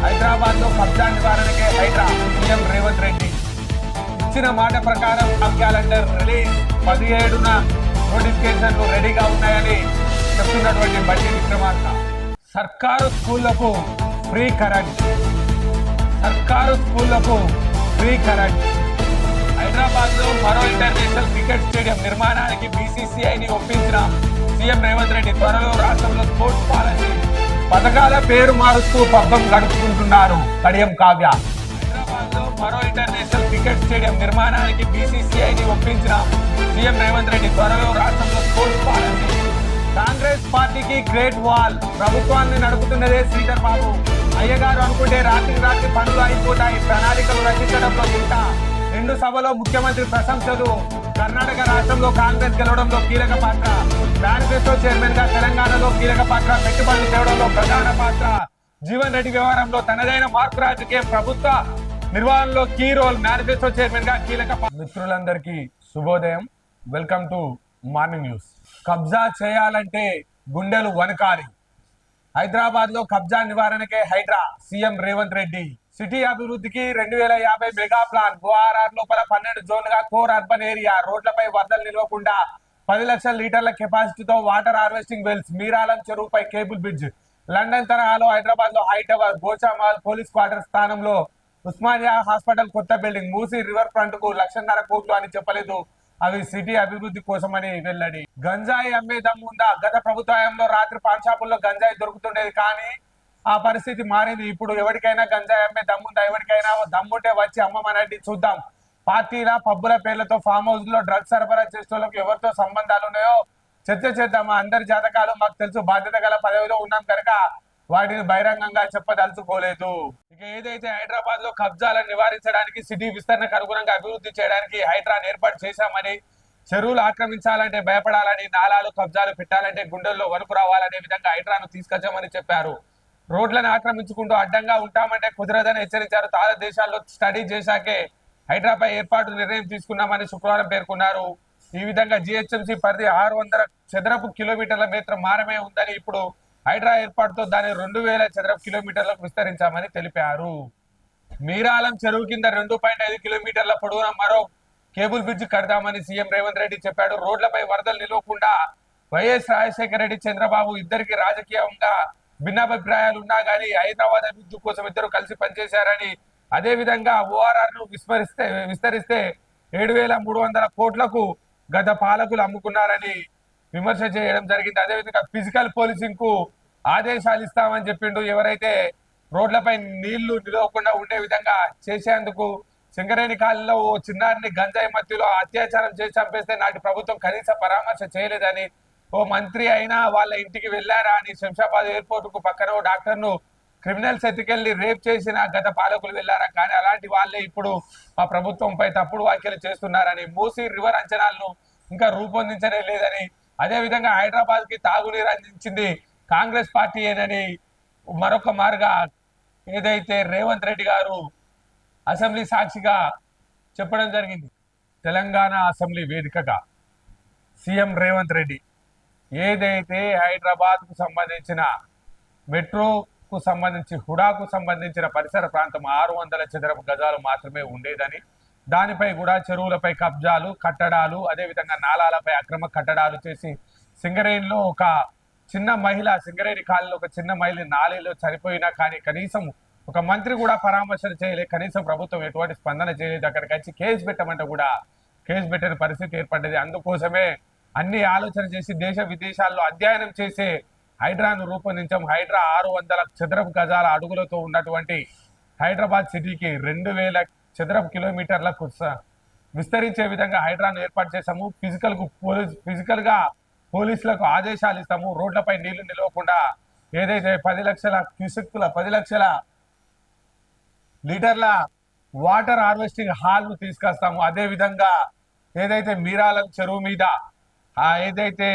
హైదరాబాద్ లో కబ్జా నివారణకే హైడ్రా సీఎం రేవంత్ రెడ్డి ఇచ్చిన మాట ప్రకారం క్యాలెండర్ రిలీజ్ 17న నోటిఫికేషన్లు రెడీగా ఉన్నాయని చెప్తున్నటువంటి బండి విక్రమార్క. సర్కారు స్కూళ్లకు ఫ్రీ కరెంట్. హైదరాబాద్ లో మరో ఇంటర్నేషనల్ క్రికెట్ స్టేడియం నిర్మాణానికి బీసీసీఐని ఒప్పించిన సీఎం రేవంత్ రెడ్డి త్వరలో రాష్ట్రంలో స్పోర్ట్స్ పాలసీ పథకాల పేరు మారుస్తూ పబ్బం గడుపుకుంటున్నారు. కడియం కావ్య. హైదరాబాద్ లో మరో ఇంటర్నేషనల్ క్రికెట్ స్టేడియం నిర్మాణానికి బీసీసీఐని ఒప్పించిన సీఎం రేవంత్ రెడ్డి త్వరలో రాష్ట్రంలో స్పోర్ట్స్ పాలసీ. కాంగ్రెస్ పార్టీకి గ్రేట్ వాల్. ప్రభుత్వాన్ని నడుపుతున్నదే శ్రీధర్ బాబు. అయ్యగారు అనుకుంటే రాత్రి పనులు అయిపోతాయి. ప్రణాళికలు రచించడంలో తింటా. 2 సభలో ముఖ్యమంత్రి ప్రశంసలు. కర్ణాటక రాష్ట్రంలో కాంగ్రెస్ గెలవడంలో కీలక పాత్ర. మేనిఫెస్టో చైర్మన్ గా తెలంగాణలో కీలక పాత్ర. పెట్టుబడులు తేవడంలో ప్రధాన పాత్ర. జీవన్ రెడ్డి వ్యవహారంలో తనదైన మార్పు రాజకీయం. ప్రభుత్వ నిర్వహణలో కీ రోల్. మేనిఫెస్టో చైర్మన్ గా కీలక. మిత్రులందరికీ శుభోదయం. Welcome to morning news. కబ్జా చేయాలంటే గుండెలు వనకాలి. హైదరాబాద్ లో కబ్జా నివారణకే హైడ్రా సీఎం రేవంత్ రెడ్డి. సిటీ అభివృద్ధికి 2050 మెగా ప్లాన్. ఓఆర్ఆర్ లోపల 12 జోన్లుగా కోర్ అర్బన్ ఏరియా. రోడ్లపై వరదలు నిలవకుండా 10 లక్షల లీటర్ల కెపాసిటీతో వాటర్ హార్వెస్టింగ్ వెల్స్. మీరాలం చెరువుపై కేబుల్ బ్రిడ్జ్. లండన్ తరహాలో హైదరాబాద్ లో high tower. Goshamahal police quarter స్థానంలో ఉస్మానియా హాస్పిటల్ కొత్త బిల్డింగ్. మూసీ రివర్ ఫ్రంట్ కు 1,50,000 కోట్లు అని చెప్పలేదు. అవి సిటీ అభివృద్ధి కోసమని వెల్లడి. గంజాయి అమ్మే దమ్ముందా? గత ప్రభుత్వంలో రాత్రి పాన్ షాపుల్లో గంజాయి దొరుకుతుండేది, కానీ ఆ పరిస్థితి మారింది. ఇప్పుడు ఎవరికైనా గంజాయి అమ్మే దమ్ముందా? ఎవరికైనా దమ్ముంటే వచ్చి అమ్మమనండి, చూద్దాం. పార్టీల పబ్బుల పేర్లతో ఫామ్ హౌస్ లో డ్రగ్స్ సరఫరా చేసేటోళ్ళకి ఎవరితో సంబంధాలు ఉన్నాయో చర్చ చేద్దామా? అందరి జాతకాలు మాకు తెలుసు. బాధ్యత గల పదవిలో ఉన్నాం కనుక వాటిని బహిరంగంగా చెప్పదలుచుకోలేదు. ఇక ఏదైతే హైదరాబాద్ లో కబ్జాలను నివారించడానికి, సిటీ విస్తరణకు అనుగుణంగా అభివృద్ధి చేయడానికి హైడ్రాను ఏర్పాటు చేశామని, చెరువులు ఆక్రమించాలంటే భయపడాలని, నాలాలు కబ్జాలు పెట్టాలంటే గుండెల్లో వణుకు రావాలనే విధంగా హైడ్రాను తీసుకొచ్చామని చెప్పారు. రోడ్లను ఆక్రమించుకుంటూ అడ్డంగా ఉంటామంటే కుదరదని హెచ్చరించారు. తాళ దేశాల్లో స్టడీ చేశాకే హైడ్రాపై ఏర్పాటు నిర్ణయం తీసుకున్నామని శుక్రవారం పేర్కొన్నారు. ఈ విధంగా జిహెచ్ఎంసీ పరిధి 600 చదరపు కిలోమీటర్ల మేత్రం మారమే ఉందని, ఇప్పుడు హైడ్రా ఏర్పాటుతో దాన్ని 2000 చదరపు కిలోమీటర్లకు విస్తరించామని తెలిపారు. మీరాలం చెరువు కింద 2.5 కిలోమీటర్ల పొడవున మరో కేబుల్ బ్రిడ్జ్ కడదామని సీఎం రేవంత్ రెడ్డి చెప్పాడు. రోడ్లపై వరదలు నిలవకుండా వైఎస్ రాజశేఖర రెడ్డి, చంద్రబాబు ఇద్దరికి రాజకీయంగా భిన్నాభిప్రాయాలు ఉన్నా కానీ హైదరాబాద్ అభివృద్ధి కోసం ఇద్దరు కలిసి పనిచేశారని, అదే విధంగా ఓఆర్ఆర్ ను విస్తరిస్తే 7,300 కోట్లకు గత పాలకులు అమ్ముకున్నారని విమర్శ చేయడం జరిగింది. అదేవిధంగా ఫిజికల్ పోలీసింగ్ కు ఆదేశాలు ఇస్తామని చెప్పిండు. ఎవరైతే రోడ్లపై నీళ్లు నిలవకుండా ఉండే విధంగా చేసేందుకు సింగరేణి కాలంలో ఓ చిన్నారిని గంజాయి మత్తులో అత్యాచారం చేసి చంపేస్తే నాటి ప్రభుత్వం కనీస పరామర్శ చేయలేదని, ఓ మంత్రి అయినా వాళ్ళ ఇంటికి వెళ్లారా అని, శంషాబాద్ ఎయిర్పోర్ట్ కు పక్కన ఓ డాక్టర్ ను క్రిమినల్స్ ఎత్తుకెళ్లి రేప్ చేసిన గత పాలకులు వెళ్లారా, కానీ అలాంటి వాళ్ళే ఇప్పుడు మా ప్రభుత్వంపై తప్పుడు వ్యాఖ్యలు చేస్తున్నారని, మూసీ రివర్ అంచనాలను ఇంకా రూపొందించనే లేదని, అదే విధంగా హైదరాబాద్ కి తాగునీరు అందించింది కాంగ్రెస్ పార్టీ ఏనని మరొక మారుగా ఏదైతే రేవంత్ రెడ్డి గారు అసెంబ్లీ సాక్షిగా చెప్పడం జరిగింది. తెలంగాణ అసెంబ్లీ వేదికగా సీఎం రేవంత్ రెడ్డి ఏదైతే హైదరాబాద్ కు సంబంధించిన మెట్రోకు సంబంధించి హుడాకు సంబంధించిన పరిసర ప్రాంతం 600 చదరపు గజాలు మాత్రమే ఉండేదని, దానిపై కూడా చెరువులపై కబ్జాలు, కట్టడాలు, అదేవిధంగా నాలాలపై అక్రమ కట్టడాలు చేసి సింగరేణిలో ఒక చిన్న మహిళ, సింగరేణి కాలంలో ఒక చిన్న మహిళ నాలేలో చనిపోయినా కానీ కనీసం ఒక మంత్రి కూడా పరామర్శలు చేయలేదు. కనీసం ప్రభుత్వం ఎటువంటి స్పందన చేయలేదు. అక్కడికి వచ్చి కేసు పెట్టమంటే కూడా కేసు పెట్టని పరిస్థితి ఏర్పడ్డది. అందుకోసమే అన్ని ఆలోచన చేసి దేశ విదేశాల్లో అధ్యయనం చేసే హైడ్రాను రూపొందించాం. హైడ్రా 600 చదరపు గజాల అడుగులతో ఉన్నటువంటి హైదరాబాద్ సిటీకి 2000 చదరపు కిలోమీటర్లకు విస్తరించే విధంగా హైడ్రాను ఏర్పాటు చేశాము. ఫిజికల్ గా పోలీసులకు ఆదేశాలు ఇస్తాము. రోడ్లపై నీళ్లు నిలవకుండా ఏదైతే 10 లక్షల క్యూసెక్కుల 10 లక్షల లీటర్ల వాటర్ హార్వెస్టింగ్ హాల్ ను తీసుకొస్తాము. అదే విధంగా ఏదైతే మీరాలం చెరువు మీద ఏదైతే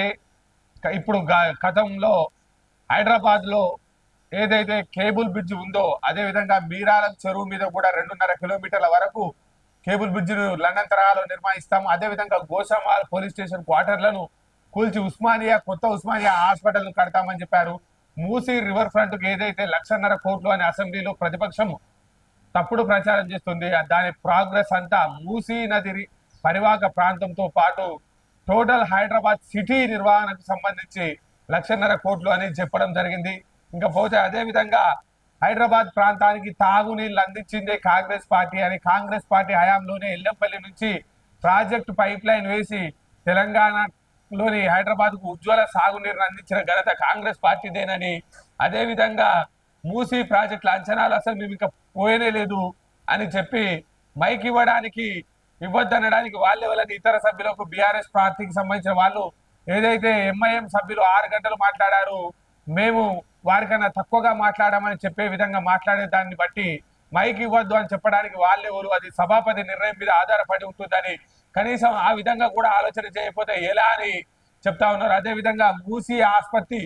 ఇప్పుడు గతంలో హైదరాబాద్ లో ఏదైతే కేబుల్ బ్రిడ్జ్ ఉందో, అదే విధంగా మీరాలం చెరువు మీద కూడా 2.5 కిలోమీటర్ల వరకు కేబుల్ బ్రిడ్జ్ ను లండన్ తరహాలో నిర్మిస్తాము. అదే విధంగా గోషామాల్ పోలీస్ స్టేషన్ క్వార్టర్లను కూల్చి కొత్త ఉస్మానియా హాస్పిటల్ ను కడతామని చెప్పారు. మూసీ రివర్ ఫ్రంట్ కు ఏదైతే 1,50,000 కోట్లు అని అసెంబ్లీలో ప్రతిపక్షం తప్పుడు ప్రచారం చేస్తుంది, దాని ప్రోగ్రెస్ అంతా మూసీ నది పరివాహక ప్రాంతంతో పాటు టోటల్ హైదరాబాద్ సిటీ నిర్వహణకు సంబంధించి 1,50,000 కోట్లు అని చెప్పడం జరిగింది. ఇంకా పోతే అదే విధంగా హైదరాబాద్ ప్రాంతానికి తాగునీళ్లు అందించిందే కాంగ్రెస్ పార్టీ అని, కాంగ్రెస్ పార్టీ హయాంలోనే ఎల్లంపల్లి నుంచి ప్రాజెక్టు పైప్ లైన్ వేసి తెలంగాణలోని హైదరాబాద్ కు ఉజ్వల సాగునీరును అందించిన ఘనత కాంగ్రెస్ పార్టీదేనని, అదే విధంగా మూసీ ప్రాజెక్టుల అంచనాలు అసలు మేము ఇంకా పోయనే లేదు అని చెప్పి మైక్ ఇవ్వద్దనడానికి వాళ్ళే వాళ్ళని ఇతర సభ్యులకు బీఆర్ఎస్ పార్టీకి సంబంధించిన వాళ్ళు ఏదైతే ఎంఐఎం సభ్యులు 6 గంటలు మాట్లాడారు, మేము వారికన్నా తక్కువగా మాట్లాడామని చెప్పే విధంగా మాట్లాడే దాన్ని బట్టి మైక్ ఇవ్వద్దు అని చెప్పడానికి వాళ్ళే అది సభాపతి నిర్ణయం మీద ఆధారపడి ఉంటుందని, కనీసం ఆ విధంగా కూడా ఆలోచన చేయకపోతే ఎలా అని చెప్తా ఉన్నారు. అదే విధంగా మూసీ ఆసుపత్రి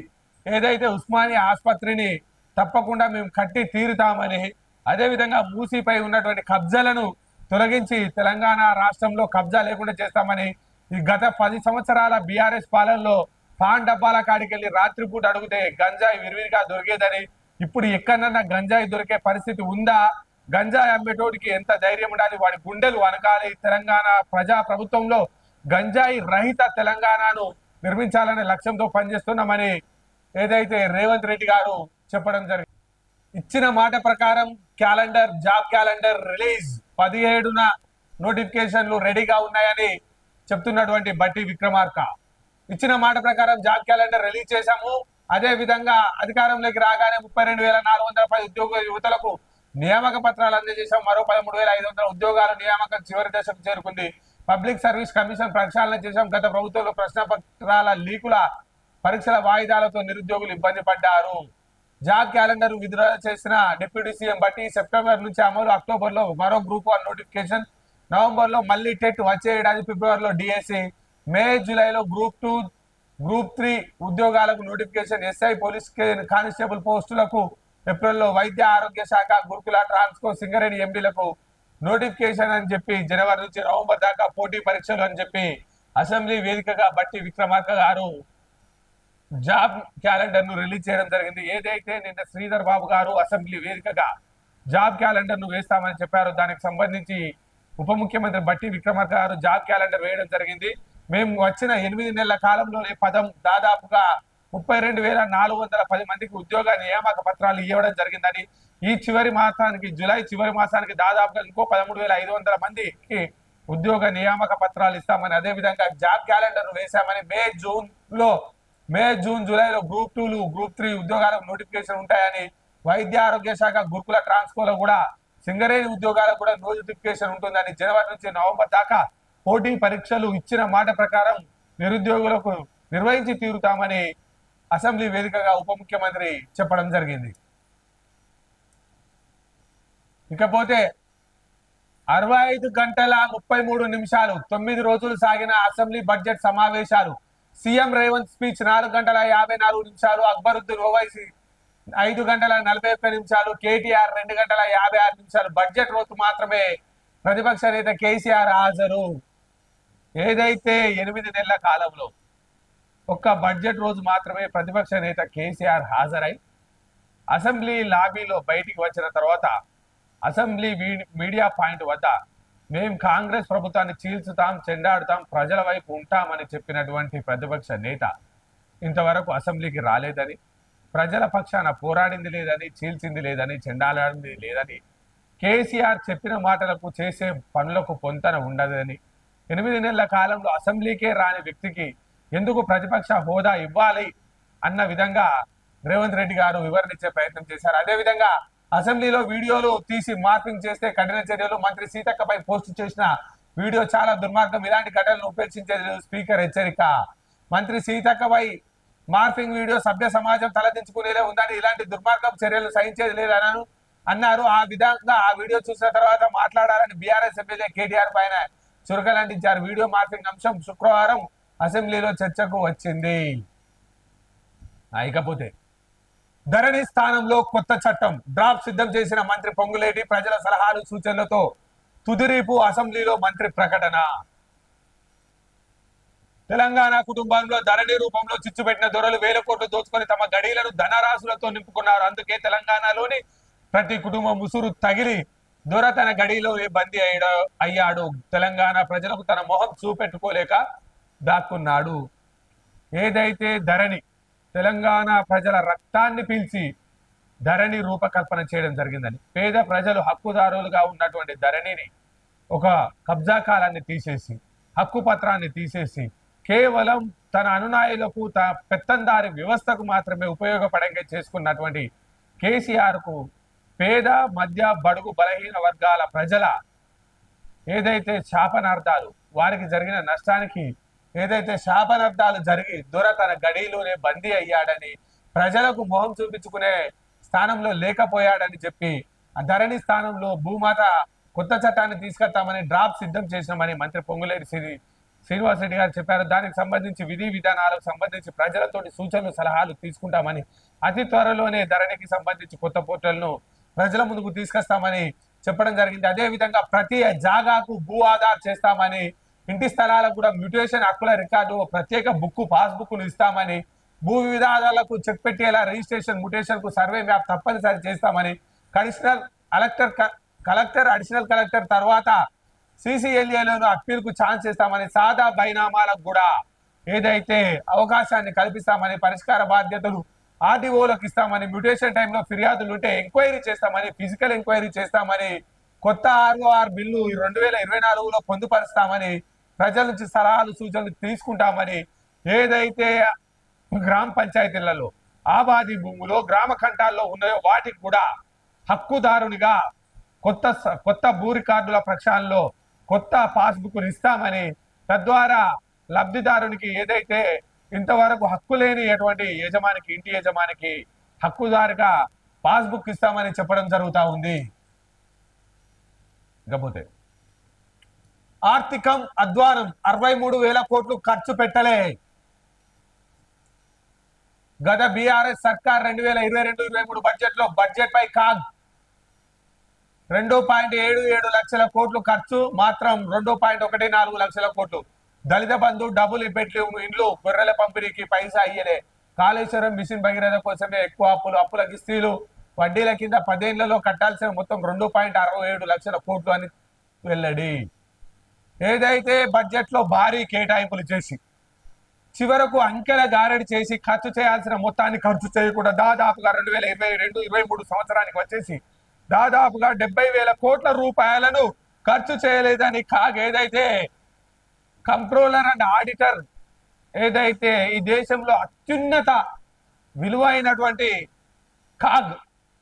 ఏదైతే ఉస్మానియా ఆసుపత్రిని తప్పకుండా మేము కట్టి తీరుతామని, అదే విధంగా మూసీపై ఉన్నటువంటి కబ్జాలను తొలగించి తెలంగాణ రాష్ట్రంలో కబ్జా లేకుండా చేస్తామని, ఈ గత 10 సంవత్సరాల బీఆర్ఎస్ పాలనలో పాన్ డబ్బాల కాడికెళ్ళి రాత్రిపూట అడిగితే గంజాయి విరివిరిగా దొరికేదని, ఇప్పుడు ఎక్కడన్నా గంజాయి దొరికే పరిస్థితి ఉందా? గంజాయి అమ్మేటోడికి ఎంత ధైర్యం ఉండాలి, వాడి గుండెలు వనకాలి. తెలంగాణ ప్రజా ప్రభుత్వంలో గంజాయి రహిత తెలంగాణను నిర్మించాలనే లక్ష్యంతో పనిచేస్తున్నామని ఏదైతే రేవంత్ రెడ్డి గారు చెప్పడం జరిగింది. ఇచ్చిన మాట ప్రకారం జాబ్ క్యాలెండర్ రిలీజ్ 17న నోటిఫికేషన్లు రెడీగా ఉన్నాయని చెప్తున్నటువంటి బట్టి విక్రమార్క. ఇచ్చిన మాట ప్రకారం జాబ్ క్యాలెండర్ రిలీజ్ చేశాము, అదే విధంగా అధికారంలోకి రాగానే 32,410 ఉద్యోగ యువతలకు నియామక పత్రాలు అందజేశాం, మరో 13,500 ఉద్యోగాల నియామకం చివరి దశకు చేరుకుంది. పబ్లిక్ సర్వీస్ కమిషన్ ప్రక్షాళన చేశాం. గత ప్రభుత్వంలో ప్రశ్న పత్రాల లీకుల పరీక్షల వాయిదాలతో నిరుద్యోగులు ఇబ్బంది పడ్డారు. జాబ్ క్యాలెండర్ విడుదల చేసిన డిప్యూటీ సీఎం బట్టి సెప్టెంబర్ నుంచి అమలు, అక్టోబర్ లో మరో గ్రూప్ 1 నోటిఫికేషన్, నవంబర్ లో మళ్ళీ టెట్, వచ్చే ఏడాది ఫిబ్రవరిలో డిఎస్సి, మే జూలైలో గ్రూప్ 2 గ్రూప్ 3 ఉద్యోగాలకు నోటిఫికేషన్, ఎస్ఐ పోలీస్ కానిస్టేబుల్ పోస్టులకు ఏప్రిల్లో, వైద్య ఆరోగ్య శాఖ, గురుకుల, ట్రాన్స్కో, సింగరేణి ఎండీలకు నోటిఫికేషన్ అని చెప్పి జనవరి నుంచి నవంబర్ దాకా పోటీ పరీక్షలు అని చెప్పి అసెంబ్లీ వేదికగా బట్టి విక్రమార్క గారు జాబ్ క్యాలెండర్ ను రిలీజ్ చేయడం జరిగింది. ఏదైతే నిన్న శ్రీధర్ బాబు గారు అసెంబ్లీ వేదికగా జాబ్ క్యాలెండర్ ను వేస్తామని చెప్పారు, దానికి సంబంధించి ఉప ముఖ్యమంత్రి బట్టి విక్రమార్క గారు జాబ్ క్యాలెండర్ వేయడం జరిగింది. మేము వచ్చిన 8 నెలల కాలంలోనే దాదాపుగా 32,410 మందికి ఉద్యోగ నియామక పత్రాలు ఇవ్వడం జరిగిందని, ఈ చివరి మాసానికి జూలై చివరి మాసానికి దాదాపుగా ఇంకో 13,500 మందికి ఉద్యోగ నియామక పత్రాలు ఇస్తామని, అదే విధంగా జాబ్ క్యాలెండర్ వేశామని, మే జూన్ జూలైలో గ్రూప్ 2లు గ్రూప్ 3 ఉద్యోగాలకు నోటిఫికేషన్ ఉంటాయని, వైద్య ఆరోగ్య శాఖ, గురుకుల, ట్రాన్స్కోలో కూడా, సింగరేణి ఉద్యోగాలకు కూడా నోటిఫికేషన్ ఉంటుందని, జనవరి నుంచి నవంబర్ దాకా పోటీ పరీక్షలు ఇచ్చిన మాట ప్రకారం నిరుద్యోగులకు నిర్వహించి తీరుతామని అసెంబ్లీ వేదికగా ఉప ముఖ్యమంత్రి చెప్పడం జరిగింది. ఇకపోతే 65 గంటల 33 నిమిషాలు 9 రోజులు సాగిన అసెంబ్లీ బడ్జెట్ సమావేశాలు. సీఎం రేవంత్ స్పీచ్ 4 గంటల 54 నిమిషాలు, అక్బరుద్దీన్ ఓవైసీ 5 గంటల 41 నిమిషాలు, కేటీఆర్ 2 గంటల 56 నిమిషాలు. బడ్జెట్ రోజు మాత్రమే ప్రతిపక్ష నేత కేసీఆర్ హాజరు. ఏదైతే 8 నెలల కాలంలో ఒక్క బడ్జెట్ రోజు మాత్రమే ప్రతిపక్ష నేత కేసీఆర్ హాజరై అసెంబ్లీ లాబీలో బయటికి వచ్చిన తర్వాత అసెంబ్లీ మీడియా పాయింట్ వద్ద మేము కాంగ్రెస్ ప్రభుత్వాన్ని చీల్చుతాం, చెండాడుతాం, ప్రజల వైపు ఉంటామని చెప్పినటువంటి ప్రతిపక్ష నేత ఇంతవరకు అసెంబ్లీకి రాలేదని, ప్రజల పక్షాన పోరాడింది లేదని, చీల్చింది లేదని, చెండాడింది లేదని, కేసీఆర్ చెప్పిన మాటలకు చేసే పనులకు పొంతన ఉండదని, 8 నెలల కాలంలో అసెంబ్లీకే రాని వ్యక్తికి ఎందుకు ప్రతిపక్ష హోదా ఇవ్వాలి అన్న విధంగా రేవంత్ రెడ్డి గారు వివరణించే ప్రయత్నం చేశారు. అదేవిధంగా అసెంబ్లీలో వీడియోలు తీసి మార్పింగ్ చేస్తే కఠిన చర్యలు, మంత్రి సీతక్కపై పోస్ట్ చేసిన వీడియో చాలా దుర్మార్గం, ఇలాంటి ఘటనలు ఉపేక్షించేది స్పీకర్ హెచ్చరిక. మంత్రి సీతక్కపై మార్పింగ్ వీడియో సభ్య సమాజం తలదించుకునేలా ఉందని, ఇలాంటి దుర్మార్గం చర్యలు సహించేది లేదని అన్నారు. ఆ విధంగా ఆ వీడియో చూసిన తర్వాత మాట్లాడాలని బీఆర్ఎస్ ఎమ్మెల్యే కేటీఆర్ పైన చురకలంటించారు. వీడియో మార్పింగ్ అంశం శుక్రవారం అసెంబ్లీలో చర్చకు వచ్చింది. ఇకపోతే ధరణి స్థానంలో కొత్త చట్టం డ్రాఫ్ట్ సిద్ధం చేసిన మంత్రి పొంగులేటి, ప్రజల సలహాలు సూచనలతో తుదిరీపు. అసెంబ్లీలో మంత్రి ప్రకటన. తెలంగాణ కుటుంబంలో ధరణి రూపంలో చిచ్చుపెట్టిన దొరలు వేల కోట్లు దోచుకొని తమ గడీలను ధనరాశులతో నింపుకున్నారు. అందుకే తెలంగాణలోని ప్రతి కుటుంబం ముసురు తగిలి దొర తన గడిలో బందీ అయ్యాడు. తెలంగాణ ప్రజలకు తన మొహం చూపెట్టుకోలేక దాక్కున్నాడు. ఏదైతే ధరణి తెలంగాణ ప్రజల రక్తాన్ని పీల్చి ధరణి రూపకల్పన చేయడం జరిగిందని, పేద ప్రజలు హక్కుదారులుగా ఉన్నటువంటి ధరణిని ఒక కబ్జా కాలాన్ని తీసేసి, హక్కు పత్రాన్ని తీసేసి, కేవలం తన అనునాయులకు తన పెత్తందారి వ్యవస్థకు మాత్రమే ఉపయోగపడంగా చేసుకున్నటువంటి కేసీఆర్ కు పేద మధ్య బడుగు బలహీన వర్గాల ప్రజల ఏదైతే శాపనార్థాలు వారికి జరిగిన నష్టానికి ఏదైతే శాపనార్థాలు జరిగి దొర తన గడిలోనే బందీ అయ్యాడని, ప్రజలకు మొహం చూపించుకునే స్థానంలో లేకపోయాడని చెప్పి ఆ ధరణి స్థానంలో భూమాత కొత్త చట్టాన్ని తీసుకొస్తామని డ్రాప్ సిద్ధం చేసినామని మంత్రి పొంగులేటి శ్రీనివాసరెడ్డి గారు చెప్పారు. దానికి సంబంధించి విధి విధానాలకు సంబంధించి ప్రజలతోటి సూచనలు సలహాలు తీసుకుంటామని, అతి త్వరలోనే ధరణికి సంబంధించి కొత్త పోర్టల్ను ప్రజల ముందుకు తీసుకొస్తామని చెప్పడం జరిగింది. అదే విధంగా ప్రతి జాగాకు భూ ఆధార్ చేస్తామని, ఇంటి స్థలాలకు కూడా మ్యూటేషన్ హక్కుల రికార్డు ప్రత్యేక పాస్ బుక్ ను ఇస్తామని, భూ వివాదాలకు చెక్ పెట్టేలా రిజిస్ట్రేషన్ మ్యూటేషన్ కు సర్వే మ్యాప్ తప్పనిసరి చేస్తామని, కలెక్టర్ అడిషనల్ కలెక్టర్ తర్వాత సిసిఎల్ఏలను అప్పీల్ కు ఛాన్స్ చేస్తామని, సాదా బైనామాలకు కూడా ఏదైతే అవకాశాన్ని కల్పిస్తామని, పరిష్కార బాధ్యతలు ఆర్డీఓలకు ఇస్తామని, మ్యూటేషన్ టైంలో ఫిర్యాదులు ఉంటే ఎంక్వైరీ చేస్తామని, ఫిజికల్ ఎంక్వైరీ చేస్తామని, కొత్త ఆర్ఓఆర్ బిల్లు 2024లో పొందుపరుస్తామని, ప్రజల నుంచి సలహాలు సూచనలు తీసుకుంటామని, ఏదైతే గ్రామ పంచాయతీలలో ఆబాది భూములో గ్రామ ఖండాల్లో ఉన్నాయో వాటికి కూడా హక్కుదారునిగా కొత్త భూ రికార్డుల ప్రక్షాళనలో కొత్త పాస్బుక్ ఇస్తామని, తద్వారా లబ్ధిదారునికి ఏదైతే ఇంతవరకు హక్కు లేని ఎటువంటి యజమానికి ఇంటి యజమానికి హక్కుదారుగా పాస్బుక్ ఇస్తామని చెప్పడం జరుగుతూ ఉంది. ఇకపోతే ఆర్థికం అధ్వానం 63,000 కోట్లు ఖర్చు పెట్టలే. గత బీఆర్ఎస్ సర్కార్ 2022-23 బడ్జెట్ పై కాగ్ 2.77 లక్షల కోట్లు ఖర్చు, మాత్రం 2.14 లక్షల కోట్లు. దళిత బంధు, డబుల్ బెడ్రూమ్ ఇండ్లు, గొర్రెల పంపిణీకి పైసా అయ్యలే. కాళేశ్వరం మిషన్ భగీరథ కోసమే ఎక్కువ అప్పుల కిస్తీలు, వడ్డీల కింద 10 ఏళ్లలో కట్టాల్సిన మొత్తం 2.67 లక్షల కోట్లు అని వెల్లడి. ఏదైతే బడ్జెట్ లో భారీ కేటాయింపులు చేసి చివరకు అంకెల గారడి చేసి ఖర్చు చేయాల్సిన మొత్తాన్ని ఖర్చు చేయకుండా దాదాపుగా 2022-23 సంవత్సరానికి వచ్చేసి దాదాపుగా 70,000 కోట్ల రూపాయలను ఖర్చు చేయలేదని కాగ్ ఏదైతే కంట్రోలర్ అండ్ ఆడిటర్ ఏదైతే ఈ దేశంలో అత్యున్నత విలువైనటువంటి CAG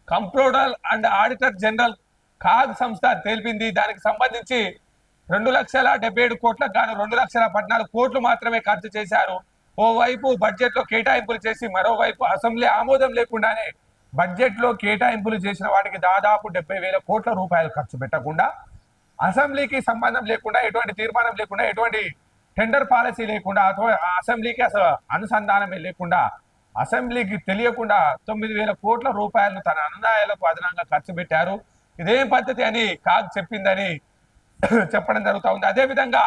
controller and auditor general CAG సంస్థ తెలిపింది. దానికి సంబంధించి 2,77 కోట్లకు గాను 2,14 కోట్లు మాత్రమే ఖర్చు చేశారు. ఓవైపు బడ్జెట్ లో కేటాయింపులు చేసి మరోవైపు అసెంబ్లీ ఆమోదం లేకుండానే బడ్జెట్ లో కేటాయింపులు చేసిన వాటికి దాదాపు 70,000 కోట్ల రూపాయలు ఖర్చు పెట్టకుండా, అసెంబ్లీకి సంబంధం లేకుండా, ఎటువంటి తీర్మానం లేకుండా, ఎటువంటి టెండర్ పాలసీ లేకుండా, అసెంబ్లీకి అసలు అనుసంధానమే లేకుండా, అసెంబ్లీకి తెలియకుండా 9,000 కోట్ల రూపాయలను తన అనుదాయాలకు అదనంగా ఖర్చు పెట్టారు. ఇదేం పద్ధతి అని కాగ్ చెప్పిందని చెప్పడం జరుగుతూ ఉంది. అదేవిధంగా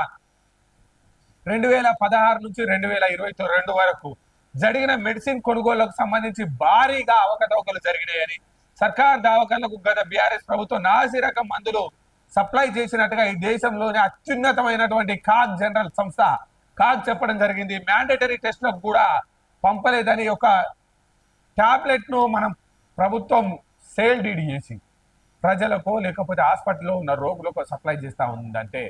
2016 నుంచి 2022 వరకు జరిగిన మెడిసిన్ కొనుగోళ్లకు సంబంధించి భారీగా అవకతవకలు జరిగినాయని, సర్కార్ దవాఖానలకు గత బీఆర్ఎస్ ప్రభుత్వం నాసి రకం మందులు సప్లై చేసినట్టుగా ఈ దేశంలోనే అత్యున్నతమైనటువంటి కాగ్ జనరల్ సంస్థ కాగ్ చెప్పడం జరిగింది. మ్యాండేటరీ టెస్ట్లకు కూడా పంపలేదని, ఒక టాబ్లెట్ ను మనం ప్రభుత్వం సేల్ డీడీ చేసి ప్రజలకు లేకపోతే హాస్పిటల్లో ఉన్న రోగులకు సప్లై చేస్తా ఉందంటే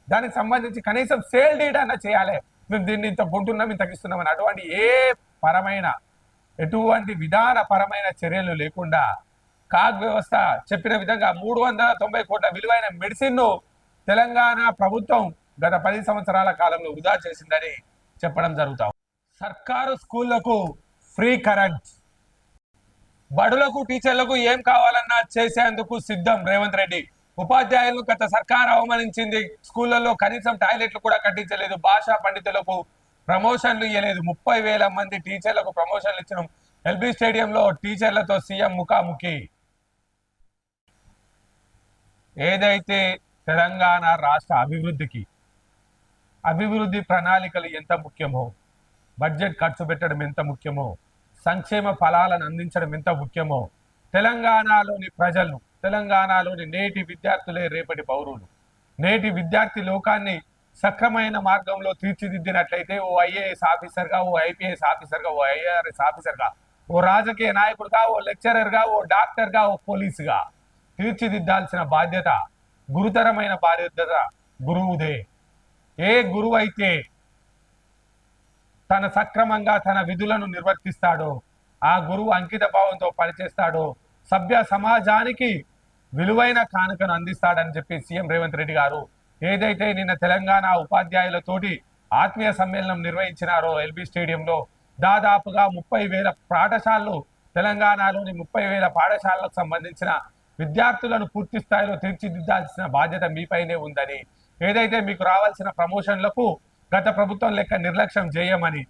దానికి సంబంధించి కనీసం సేల్ డీడ్ అన్న చేయాలి. మేము దీన్ని ఇంత కొంటున్నాం, ఇంత ఇస్తున్నామని అటువంటి ఎటువంటి విధానపరమైన చర్యలు లేకుండా కాగ్ వ్యవస్థ చెప్పిన విధంగా 390 కోట్ల విలువైన మెడిసిన్ ను తెలంగాణ ప్రభుత్వం గత 10 సంవత్సరాల కాలంలో వృధా చేసిందని చెప్పడం జరుగుతా. సర్కారు స్కూళ్లకు ఫ్రీ కరెంట్, బడులకు టీచర్లకు ఏం కావాలన్నా చేసేందుకు సిద్ధం రేవంత్ రెడ్డి. ఉపాధ్యాయులను గత సర్కార్ అవమానించింది. స్కూళ్లలో కనీసం టాయిలెట్లు కూడా కట్టించలేదు. భాషా పండితులకు ప్రమోషన్లు ఇవ్వలేదు. 30,000 మంది టీచర్లకు ప్రమోషన్లు ఇచ్చిన ఎల్బీ స్టేడియంలో టీచర్లతో సీఎం ముఖాముఖి. ఏదైతే తెలంగాణ రాష్ట్ర అభివృద్ధికి అభివృద్ధి ప్రణాళికలు ఎంత ముఖ్యమో, బడ్జెట్ ఖర్చు పెట్టడం ఎంత ముఖ్యమో, సంక్షేమ ఫలాలను అందించడం ఎంత ముఖ్యమో తెలంగాణలోని ప్రజలు, తెలంగాణలోని నేటి విద్యార్థులే రేపటి పౌరులు. నేటి విద్యార్థి లోకాన్ని సక్రమైన మార్గంలో తీర్చిదిద్దినట్లయితే ఓ ఐఏఎస్ ఆఫీసర్గా, ఓ ఐపీఎస్ ఆఫీసర్గా, ఓ ఐఆర్ఎస్ ఆఫీసర్గా, ఓ రాజకీయ నాయకుడిగా, ఓ లెక్చరర్గా, ఓ డాక్టర్గా, ఓ పోలీసుగా తీర్చిదిద్దాల్సిన బాధ్యత, గురుతరమైన బాధ్యత గురువుదే. ఏ గురువు అయితే తన సక్రమంగా తన విధులను నిర్వర్తిస్తాడో, ఆ గురువు అంకిత భావంతో పనిచేస్తాడో సభ్య సమాజానికి విలువైన కానుకను అందిస్తాడని చెప్పి సీఎం రేవంత్ రెడ్డి గారు ఏదైతే నిన్న తెలంగాణ ఉపాధ్యాయులతోటి ఆత్మీయ సమ్మేళనం నిర్వహించినారో ఎల్బీ స్టేడియంలో, దాదాపుగా 30,000 పాఠశాలలు, తెలంగాణలోని 30,000 పాఠశాలలకు సంబంధించిన విద్యార్థులను పూర్తి స్థాయిలో తీర్చిదిద్దాల్సిన బాధ్యత మీపైనే ఉందని, ఏదైతే మీకు రావాల్సిన ప్రమోషన్లకు గత ప్రభుత్వం లెక్క నిర్లక్ష్యం చేయమని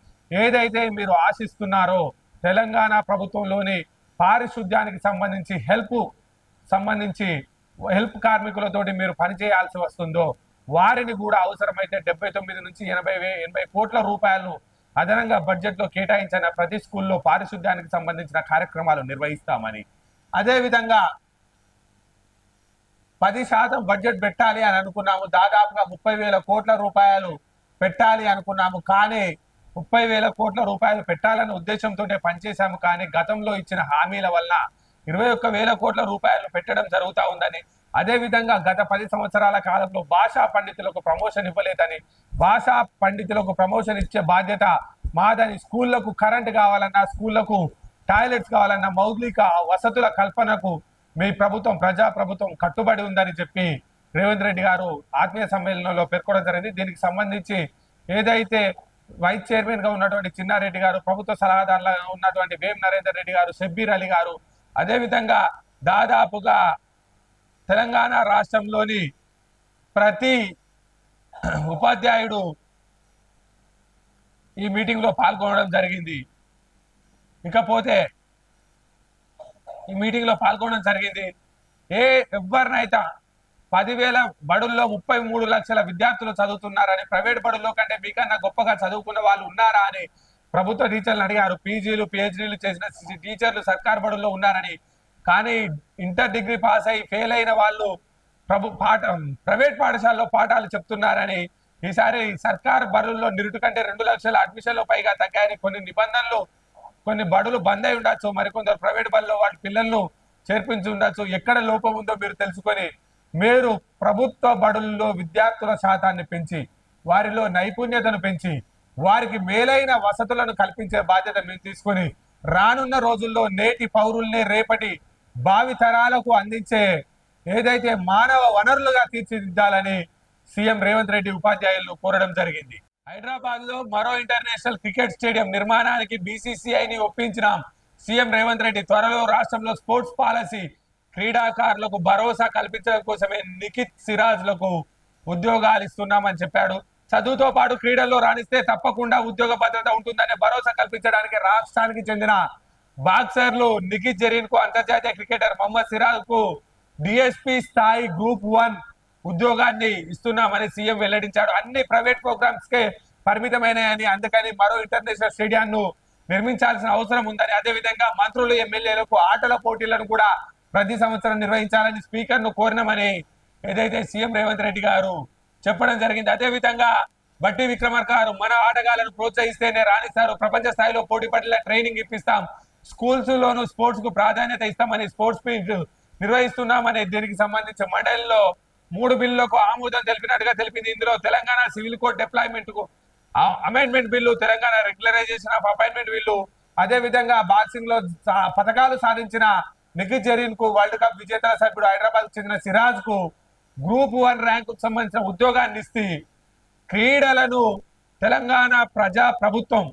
ఏదైతే మీరు ఆశిస్తున్నారో, తెలంగాణ ప్రభుత్వంలోని పారిశుద్ధ్యానికి సంబంధించి హెల్ప్ కార్మికులతోటి మీరు పనిచేయాల్సి వస్తుందో వారిని కూడా అవసరమైతే 79 నుంచి 80 కోట్ల రూపాయలను అదనంగా బడ్జెట్ లో కేటాయించిన ప్రతి స్కూల్లో పారిశుద్ధ్యానికి సంబంధించిన కార్యక్రమాలు నిర్వహిస్తామని, అదేవిధంగా 10% బడ్జెట్ పెట్టాలి అని అనుకున్నాము. దాదాపుగా 30,000 కోట్ల రూపాయలు పెట్టాలి అనుకున్నాము. కానీ 30,000 కోట్ల రూపాయలు పెట్టాలనే ఉద్దేశంతో పనిచేశాము. కానీ గతంలో ఇచ్చిన హామీల వల్ల 21,000 కోట్ల రూపాయలు పెట్టడం జరుగుతూ ఉందని, అదేవిధంగా గత 10 సంవత్సరాల కాలంలో భాషా పండితులకు ప్రమోషన్ ఇవ్వలేదని, భాషా పండితులకు ప్రమోషన్ ఇచ్చే బాధ్యత మాదని, స్కూళ్లకు కరెంట్ కావాలన్నా, స్కూళ్లకు టాయిలెట్స్ కావాలన్నా, మౌలిక వసతుల కల్పనకు మీ ప్రభుత్వం, ప్రజా ప్రభుత్వం కట్టుబడి ఉందని చెప్పి రేవంత్ రెడ్డి గారు ఆత్మీయ సమ్మేళనంలో పేర్కొనడం జరిగింది. దీనికి సంబంధించి ఏదైతే వైస్ చైర్మన్ గా ఉన్నటువంటి చిన్నారెడ్డి గారు, ప్రభుత్వ సలహాదారులుగా ఉన్నటువంటి వేం నరేందర్ రెడ్డి గారు, షబ్బీర్ అలీ గారు, అదేవిధంగా దాదాపుగా తెలంగాణ రాష్ట్రంలోని ప్రతి ఉపాధ్యాయుడు ఈ మీటింగ్ లో పాల్గొనడం జరిగింది. ఇకపోతే ఈ మీటింగ్ లో పాల్గొనడం జరిగింది. ఎవరినైతే 10,000 బడుల్లో 33 లక్షల విద్యార్థులు చదువుతున్నారని, ప్రైవేట్ బడుల్లో కంటే మీకన్నా గొప్పగా చదువుకున్న వాళ్ళు ఉన్నారా అని ప్రభుత్వ టీచర్లు అడిగారు. పీజీలు పిహెచ్డీలు చేసిన టీచర్లు సర్కార్ బడుల్లో ఉన్నారని. కానీ ఇంటర్ డిగ్రీ పాస్ అయి ఫెయిల్ అయిన వాళ్ళు ప్రైవేట్ పాఠశాలలో పాఠాలు చెప్తున్నారని, ఈసారి సర్కార్ బడుల్లో నిరుటు కంటే 2 లక్షల అడ్మిషన్లు పైగా తగ్గాయని, కొన్ని బడులు బంద్ అయి ఉండొచ్చు, మరికొందరు ప్రైవేట్ బడుల్లో వాటి పిల్లలను చేర్పించి ఉండొచ్చు. ఎక్కడ లోపం ఉందో మీరు తెలుసుకొని మీరు ప్రభుత్వ బడుల్లో విద్యార్థుల శాతాన్ని పెంచి, వారిలో నైపుణ్యతను పెంచి, వారికి మేలైన వసతులను కల్పించే బాధ్యత మీరు తీసుకొని రానున్న రోజుల్లో నేటి పౌరుల్ని రేపటి భావి తరాలకు అందించే ఏదైతే మానవ వనరులుగా తీర్చిదిద్దాలని సీఎం రేవంత్ రెడ్డి ఉపాధ్యాయులను కోరడం జరిగింది. హైదరాబాద్ లో మరో ఇంటర్నేషనల్ క్రికెట్ స్టేడియం నిర్మాణానికి బీసీసీఐని ఒప్పించినాం. సీఎం రేవంత్ రెడ్డి త్వరలో రాష్ట్రంలో స్పోర్ట్స్ పాలసీ, క్రీడాకారులకు భరోసా కల్పించడం కోసమే నిఖిత్ సిరాజ్లకు ఉద్యోగాలు ఇస్తున్నామని చెప్పాడు. చదువుతో పాటు క్రీడల్లో రాణిస్తే తప్పకుండా ఉద్యోగ భద్రత ఉంటుందనే భరోసా కల్పించడానికి రాష్ట్రానికి చెందిన బాక్సర్లు నిఖిత్ జరీన్ కు అంతర్జాతీయ క్రికెటర్ మహమ్మద్ సిరాజ్ కు డిఎస్పీ స్థాయి గ్రూప్ 1 ఉద్యోగాన్ని ఇస్తున్నామని సీఎం వెల్లడించాడు. అన్ని ప్రైవేట్ ప్రోగ్రామ్స్ కే పరిమితమైనని, అందుకని మరో ఇంటర్నేషనల్ స్టేడియాన్ని నిర్మించాల్సిన అవసరం ఉందని, అదేవిధంగా మంత్రులు ఎమ్మెల్యేలకు ఆటల పోటీలను కూడా ప్రతి సంవత్సరం నిర్వహించాలని స్పీకర్ ను కోరినామని ఏదైతే సీఎం రేవంత్ రెడ్డి గారు చెప్పడం జరిగింది. అదేవిధంగా బట్టి విక్రమార్క గారు, మన ఆటగాళ్లను ప్రోత్సహిస్తేనే రాణిస్తారు, ప్రపంచ స్థాయిలో పోటీ పట్ల ట్రైనింగ్ ఇప్పిస్తాం, స్కూల్స్ లోను స్పోర్ట్స్ కు ప్రాధాన్యత ఇస్తామని, స్పోర్ట్స్ మీట్ నిర్వహిస్తున్నామని, దీనికి సంబంధించి మండలిలో 3 బిల్లులకు ఆమోదం తెలిపినట్టుగా తెలిపింది. ఇందులో తెలంగాణ సివిల్ కోడ్ డిప్లాయ్మెంట్ కు amendment bill, Telangana regularisation of appointment bill, అదేవిధంగా బాక్సింగ్ లో పథకాలు సాధించిన నిఖిత్ జరీన్ కు, వరల్డ్ కప్ విజేత సభ్యుడు హైదరాబాద్ చెందిన సిరాజ్ కు గ్రూప్ 1 ర్యాంకు సంబంధించిన ఉద్యోగాన్ని ఇస్తే క్రీడలను తెలంగాణ ప్రభుత్వం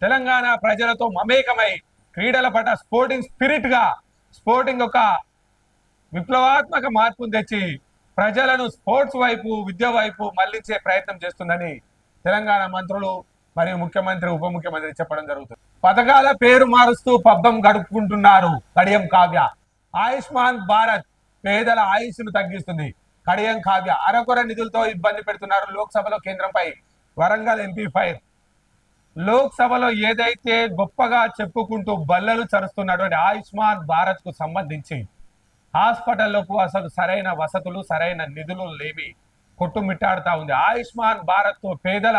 తెలంగాణ ప్రజలతో మమేకమై క్రీడల పట్ల స్పోర్టింగ్ స్పిరిట్ గా, స్పోర్టింగ్ ఒక విప్లవాత్మక మార్పును తెచ్చి ప్రజలను స్పోర్ట్స్ వైపు, విద్య వైపు మళ్లించే ప్రయత్నం చేస్తుందని తెలంగాణ మంత్రులు మరియు ముఖ్యమంత్రి, ఉప ముఖ్యమంత్రి చెప్పడం జరుగుతుంది. పథకాల పేరు మారుస్తూ పబ్బం గడుపుకుంటున్నారు కడియం కావ్య. ఆయుష్మాన్ భారత్ పేదల ఆయుష్ను తగ్గిస్తుంది. కడియం కావ్య అరకొర నిధులతో ఇబ్బంది పెడుతున్నారు. లోక్సభలో కేంద్రంపై వరంగల్ ఎంపీ ఫైర్. లోక్సభలో ఏదైతే గొప్పగా చెప్పుకుంటూ బల్లలు చరుస్తున్నటువంటి ఆయుష్మాన్ భారత్ కు సంబంధించి హాస్పిటల్లోకి అసలు సరైన వసతులు సరైన నిధులు లేవి కొట్టుమిట్టాడుతా ఉంది. ఆయుష్మాన్ భారత్ తో పేదల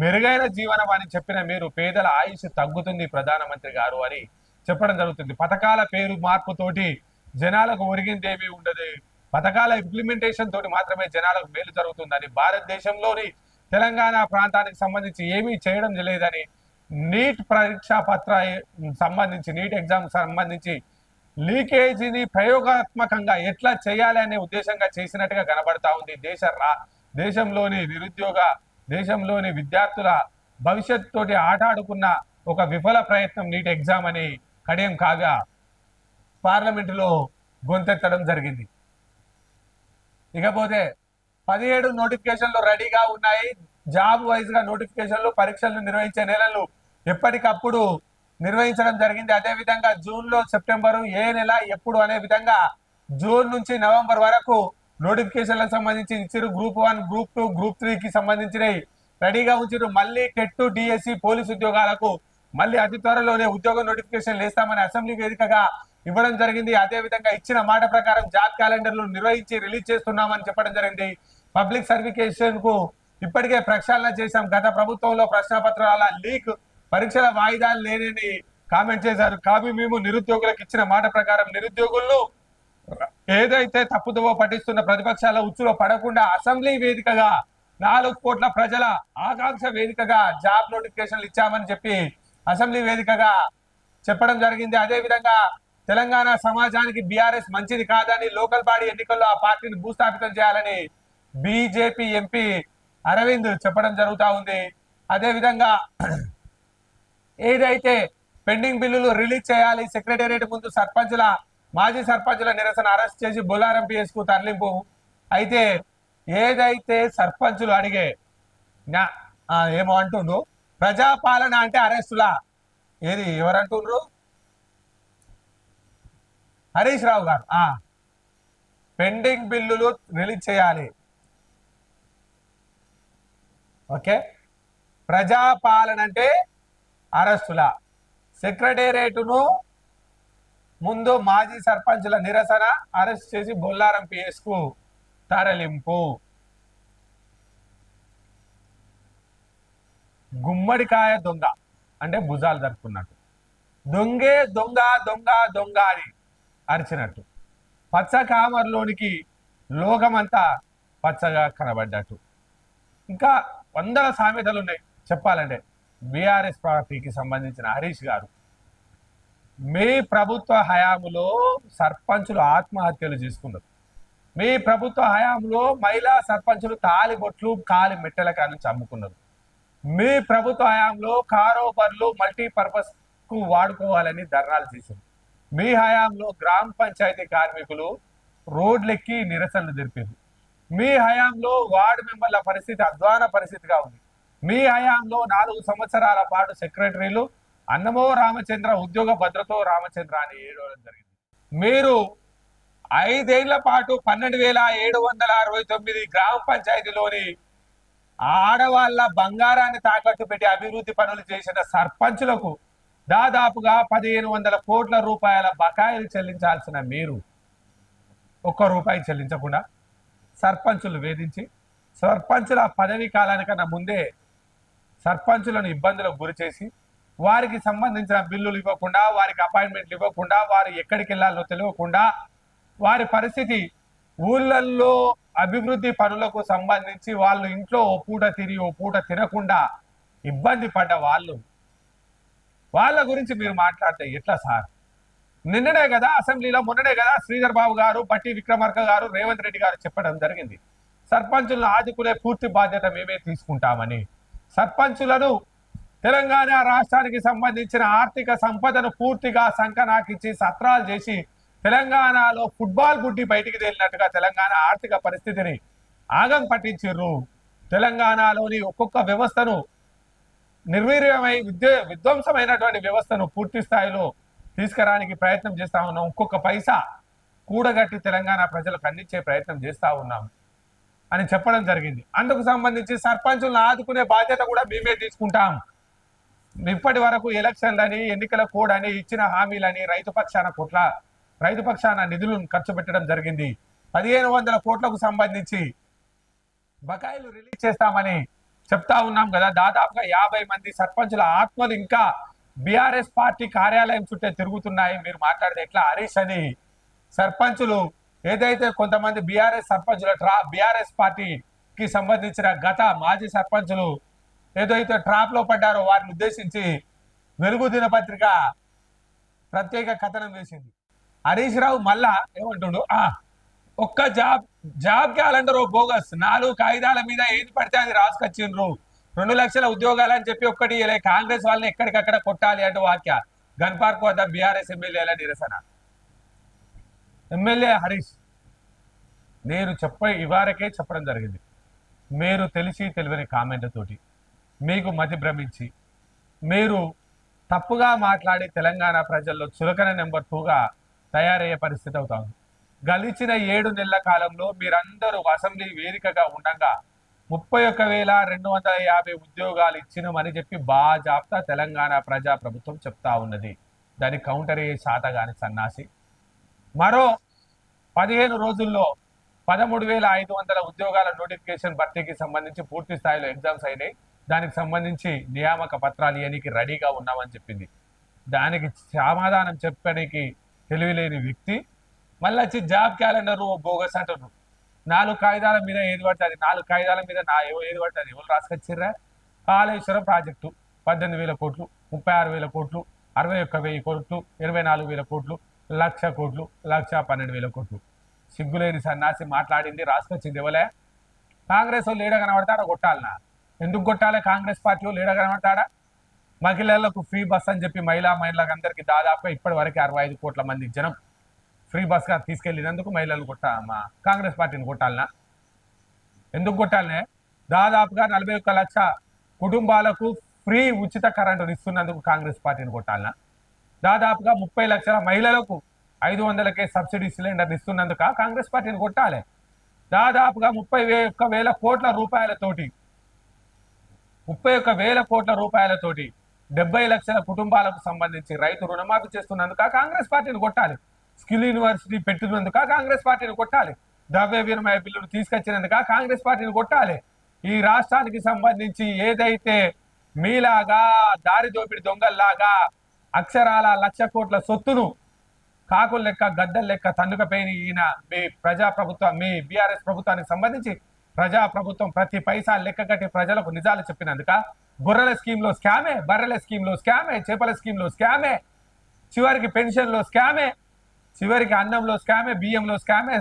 మెరుగైన జీవనం అని చెప్పిన మీరు పేదల ఆయుష్ తగ్గుతుంది ప్రధానమంత్రి గారు అని చెప్పడం జరుగుతుంది. పథకాల పేరు మార్పుతోటి జనాలకు ఒరిగిందేమీ ఉండదు. పథకాల ఇంప్లిమెంటేషన్ తోటి మాత్రమే జనాలకు మేలు జరుగుతుందని, భారతదేశంలోని తెలంగాణ ప్రాంతానికి సంబంధించి ఏమీ చేయడం లేదని, నీట్ పరీక్షా పత్ర సంబంధించి నీట్ ఎగ్జామ్ సంబంధించి లీకేజీని ప్రయోగాత్మకంగా ఎట్లా చేయాలి అనే ఉద్దేశంగా చేసినట్టుగా కనబడతా ఉంది. దేశంలోని విద్యార్థుల భవిష్యత్ తోటి ఆటాడుకున్న ఒక విఫల ప్రయత్నం నీట్ ఎగ్జామ్ అని కడియం కాగా పార్లమెంటులో గొంతెత్తడం జరిగింది. ఇకపోతే 17 నోటిఫికేషన్లు రెడీగా ఉన్నాయి. జాబ్ వైజ్ గా నోటిఫికేషన్లు పరీక్షలను నిర్వహించే నెలలు ఎప్పటికప్పుడు నిర్వహించడం జరిగింది. అదే విధంగా జూన్ లో సెప్టెంబరు ఏ నెల ఎప్పుడు అనే విధంగా జూన్ నుంచి నవంబర్ వరకు నోటిఫికేషన్లకు సంబంధించి ఇచ్చిరు. గ్రూప్ 1, గ్రూప్ 2, గ్రూప్ 3 కి సంబంధించినవి రెడీగా ఉంచారు. మళ్ళీ టెట్, డిఎస్సి, పోలీసు ఉద్యోగాలకు మళ్ళీ అతి త్వరలోనే ఉద్యోగ నోటిఫికేషన్ వేస్తామని అసెంబ్లీ వేదికగా ఇవ్వడం జరిగింది. అదే విధంగా ఇచ్చిన మాట ప్రకారం జాబ్ క్యాలెండర్లు నిర్వహించి రిలీజ్ చేస్తున్నామని చెప్పడం జరిగింది. పబ్లిక్ సర్టిఫికేషన్ కు ఇప్పటికే ప్రక్షాళన చేశాం. గత ప్రభుత్వంలో ప్రశ్నపత్రాల లీక్, పరీక్షల వాయిదాలు లేనని కామెంట్ చేశారు. కానీ మేము నిరుద్యోగులకు ఇచ్చిన మాట ప్రకారం నిరుద్యోగులను ఏదైతే తప్పుదోవ పట్టిస్తున్న ప్రతిపక్షాల ఉచ్చులో పడకుండా అసెంబ్లీ వేదికగా 4 కోట్ల ప్రజల ఆకాంక్ష వేదికగా జాబ్ నోటిఫికేషన్లు ఇచ్చామని చెప్పి అసెంబ్లీ వేదికగా చెప్పడం జరిగింది. అదే విధంగా తెలంగాణ సమాజానికి బీఆర్ఎస్ మంచిది కాదని, లోకల్ బాడీ ఎన్నికల్లో ఆ పార్టీని భూస్థాపితం చేయాలని బీజేపీ ఎంపీ అరవింద్ చెప్పడం జరుగుతూ ఉంది. అదే విధంగా ఏదైతే పెండింగ్ బిల్లులు రిలీజ్ చేయాలి, సెక్రటేరియట్ ముందు మాజీ సర్పంచుల నిరసన అరెస్ట్ చేసి బొల్లారం పిఎస్ కు తరలింపు. అయితే ఏదైతే సర్పంచులు అడిగే ఏమో అంటుండ్రు, ప్రజాపాలన అంటే అరెస్టులా, ఏది ఎవరంటుండ్రు? హరీష్ రావు గారు పెండింగ్ బిల్లులు రిలీజ్ చేయాలి. ఓకే, ప్రజాపాలన అంటే అరెస్టులా, సెక్రటేరియట్ను ముందు మాజీ సర్పంచుల నిరసన అరెస్ట్ చేసి బొల్లారం పిఎస్ కు తరలింపు. గుమ్మడికాయ దొంగ అంటే భుజాలు జరుపుకున్నట్టు, దొంగే దొంగ దొంగ దొంగ అని అరిచినట్టు, పచ్చ కామర్లోనికి లోకమంతా పచ్చగా కనబడ్డట్టు. ఇంకా 100 సామెతలు ఉన్నాయి చెప్పాలంటే. బీఆర్ఎస్ పార్టీకి సంబంధించిన హరీష్ గారు, మీ ప్రభుత్వ హయాంలో సర్పంచులు ఆత్మహత్యలు చేసుకున్నారు. మీ ప్రభుత్వ హయాంలో మహిళా సర్పంచులు తాలిబొట్లు కాలి మెట్టెల నుంచి అమ్ముకున్నారు. మీ ప్రభుత్వ హయాంలో కారోబర్లు మల్టీపర్పస్ కు వాడుకోవాలని ధర్నాలు చేశారు. మీ హయాంలో గ్రామ పంచాయతీ కార్మికులు రోడ్లెక్కి నిరసనలు జరిపారు. మీ హయాంలో వార్డు మెంబర్ల పరిస్థితి అధ్వాన పరిస్థితిగా ఉంది. మీ హయాంలో 4 సంవత్సరాల పాటు సెక్రటరీలు అన్నమో రామచంద్ర, ఉద్యోగ భద్రతో రామచంద్ర అని ఏడవడం జరిగింది. మీరు 5 ఏళ్ల పాటు 12,769 గ్రామ పంచాయతీలోని ఆడవాళ్ల బంగారాన్ని తాకట్టు పెట్టి అభివృద్ధి పనులు చేసిన సర్పంచులకు దాదాపుగా 1,500 కోట్ల రూపాయల బకాయిలు చెల్లించాల్సిన మీరు 1 రూపాయి చెల్లించకుండా సర్పంచులు వేధించి సర్పంచుల పదవీ కాలానికన్నా ముందే సర్పంచులను ఇబ్బందులకు గురి చేసి వారికి సంబంధించిన బిల్లులు ఇవ్వకుండా, వారికి అపాయింట్మెంట్లు ఇవ్వకుండా, వారు ఎక్కడికి వెళ్ళాలో తెలియకుండా, వారి పరిస్థితి ఊళ్ళల్లో అభివృద్ధి పనులకు సంబంధించి వాళ్ళు ఇంట్లో ఓ పూట తిని ఓ పూట తినకుండా ఇబ్బంది పడ్డ వాళ్ళ గురించి మీరు మాట్లాడితే ఎట్లా సార్? నిన్ననే కదా అసెంబ్లీలో, మొన్ననే కదా శ్రీధర్ బాబు గారు, బట్టి విక్రమార్క గారు, రేవంత్ రెడ్డి గారు చెప్పడం జరిగింది, సర్పంచులను ఆదుకునే పూర్తి బాధ్యత మేమే తీసుకుంటామని. సర్పంచులను తెలంగాణ రాష్ట్రానికి సంబంధించిన ఆర్థిక సంపదను పూర్తిగా సంకనాకించి సత్రాలు చేసి తెలంగాణలో ఫుట్బాల్ బుడ్డి బయటికి తేలినట్టుగా తెలంగాణ ఆర్థిక పరిస్థితిని ఆగం పట్టించారు. తెలంగాణలోని ఒక్కొక్క వ్యవస్థను నిర్వీర్యమై విధ్వంసమైనటువంటి వ్యవస్థను పూర్తి స్థాయిలో తీసుకురానికి ప్రయత్నం చేస్తా ఉన్నాం. ఒక్కొక్క పైసా కూడగట్టి తెలంగాణ ప్రజలకు అందించే ప్రయత్నం చేస్తా ఉన్నాం. అని చెప్పడం జరిగింది. అందుకు సంబంధించి సర్పంచులను ఆదుకునే బాధ్యత కూడా మేమే తీసుకుంటాం. ఇప్పటి వరకు ఎలక్షన్లని, ఎన్నికల కోడ్ అని, ఇచ్చిన హామీలని, రైతు పక్షాన నిధులను ఖర్చు పెట్టడం జరిగింది. 1500 కోట్లకు సంబంధించి బకాయిలు రిలీజ్ చేస్తామని చెప్తా ఉన్నాం కదా. దాదాపుగా 50 మంది సర్పంచుల ఆత్మలు ఇంకా బీఆర్ఎస్ పార్టీ కార్యాలయం చుట్టే తిరుగుతున్నాయి. మీరు మాట్లాడితే ఎట్లా హరీష్ అని సర్పంచులు ఏదైతే కొంతమంది బీఆర్ఎస్ సర్పంచుల బీఆర్ఎస్ పార్టీకి సంబంధించిన గత మాజీ సర్పంచులు ఏదైతే ట్రాప్ లో పడ్డారో వారిని ఉద్దేశించి వెలుగు దినపత్రిక ప్రత్యేక కథనం వేసింది. హరీష్ రావు మళ్ళా ఏమంటుండు, ఒక్క జాబ్ క్యాలెండర్ బోగస్, 4 కాగితాల మీద ఏది పడితే అది రాసుకొచ్చిండ్రు, 2 లక్షల ఉద్యోగాలు అని చెప్పి ఒక్కటి కాంగ్రెస్ వాళ్ళని ఎక్కడికక్కడ కొట్టాలి అంటూ వాక్య. గన్ పార్క్ వద్ద బీఆర్ఎస్ ఎమ్మెల్యేల నిరసన. ఎమ్మెల్యే హరీష్, నేను ఇవారకే చెప్పడం జరిగింది, మీరు తెలిసి తెలియని కామెంట్ తోటి మీకు మతి భ్రమించి మీరు తప్పుగా మాట్లాడి తెలంగాణ ప్రజల్లో చులకన నెంబర్ 2గా తయారయ్యే పరిస్థితి అవుతుంది. గలిచిన 7 నెలల కాలంలో మీరందరూ అసెంబ్లీ వేదికగా ఉండగా 31,250 ఉద్యోగాలు ఇచ్చినామని చెప్పి బాజాప్తా తెలంగాణ ప్రజా ప్రభుత్వం చెప్తా ఉన్నది. దాని కౌంటర్ అయ్యే శాతగాని సన్నాసి. మరో 15 రోజుల్లో 13,500 ఉద్యోగాల నోటిఫికేషన్ భర్తీకి సంబంధించి పూర్తి స్థాయిలో ఎగ్జామ్స్ అయినాయి. దానికి సంబంధించి నియామక పత్రాలు ఇవ్వడానికి రెడీగా ఉన్నామని చెప్పింది. దానికి సమాధానం చెప్పడానికి తెలివిలేని వ్యక్తి మళ్ళీ వచ్చి జాబ్ క్యాలెండర్ బోగస్ అంటున్నారు. 4 కాగితాల మీద ఏది పడుతుంది, 4 కాగితాల మీద ఏది పడుతుంది, ఎవరు రాసుకొచ్చిర్రా? కాళేశ్వరం ప్రాజెక్టు 18,000 కోట్లు, 36,000 కోట్లు, 61,000 కోట్లు, 24,000 కోట్లు, 1,00,000 కోట్లు, 1,12,000 కోట్లు. సిగ్గులేని సన్నాసి మాట్లాడింది, రాసుకొచ్చింది ఎవలే? కాంగ్రెస్ వాళ్ళు ఏడ కనబడతాడా కొట్టాలనా? ఎందుకు కొట్టాలి? కాంగ్రెస్ పార్టీ వాళ్ళు ఏడ కనబడతాడా? మహిళలకు ఫ్రీ బస్ అని చెప్పి మహిళలకు అందరికీ దాదాపుగా ఇప్పటి వరకు 65 కోట్ల మంది జనం ఫ్రీ బస్ గా తీసుకెళ్ళినందుకు మహిళలు కాంగ్రెస్ పార్టీని కొట్టాలనా? ఎందుకు కొట్టాలనే? దాదాపుగా 41 లక్ష కుటుంబాలకు ఫ్రీ ఉచిత కరెంటు ఇస్తున్నందుకు కాంగ్రెస్ పార్టీని కొట్టాలనా? దాదాపుగా 30 లక్షల మహిళలకు 500కే సబ్సిడీ సిలిండర్ ఇస్తున్నందుక కాంగ్రెస్ పార్టీని కొట్టాలి. దాదాపుగా 31,000 కోట్ల రూపాయలతోటి 70 లక్షల కుటుంబాలకు సంబంధించి రైతు రుణమాఫీ చేస్తున్నందుక కాంగ్రెస్ పార్టీని కొట్టాలి. స్కిల్ యూనివర్సిటీ పెట్టినందుక కాంగ్రెస్ పార్టీని కొట్టాలి. ద్రవ్య వినిమయ బిల్లును తీసుకొచ్చినందుక కాంగ్రెస్ పార్టీని కొట్టాలి. ఈ రాష్ట్రానికి సంబంధించి ఏదైతే మీలాగా దారి దోపిడి దొంగల్లాగా అక్షరాల 1,00,000 కోట్ల సొత్తును కాకుల లెక్క గద్దల లెక్క తన్నుకపోయిన ఈయన మీ ప్రజాప్రభుత్వం, మీ బీఆర్ఎస్ ప్రభుత్వానికి సంబంధించి ప్రజాప్రభుత్వం ప్రతి పైసా లెక్క కట్టి ప్రజలకు నిజాలు చెప్పినందుక గొర్రెల స్కీమ్లో స్కామే, బర్రెల స్కీమ్లో స్కామే, చేపల స్కీమ్లో స్కామే, చివరికి పెన్షన్లో స్కామే, చివరికి అన్నంలో స్కామే, బియ్యంలో స్కామే,